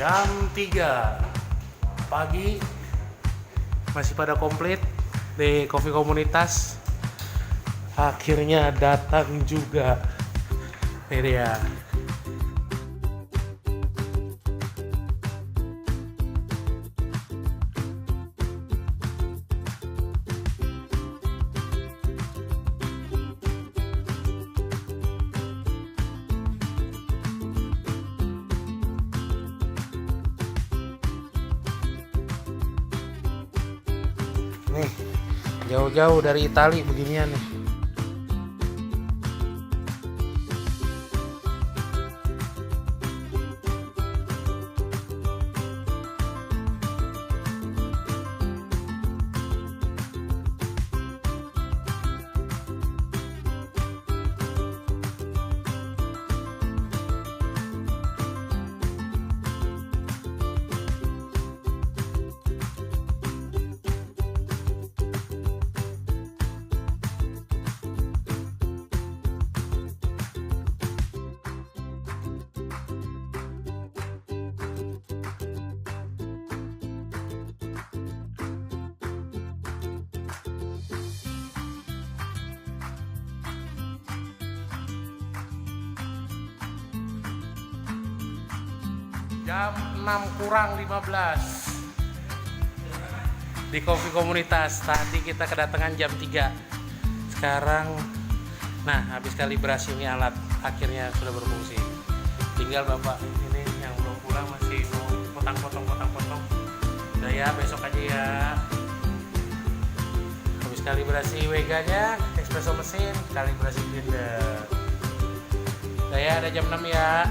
Jam 3 pagi masih pada komplit di Coffee Komunitas. Akhirnya datang juga. Ini dia. Nih, jauh-jauh dari Itali beginian nih. Jam 6 kurang 15 di Coffee Komunitas. Tadi kita kedatangan jam 3. Sekarang habis kalibrasi ini alat akhirnya sudah berfungsi. Tinggal Bapak ini yang belum pulang masih mau potong. Udah ya, besok aja ya. Habis kalibrasi WG-nya, espresso mesin, kalibrasi blender. Udah ya, ada jam 6 ya.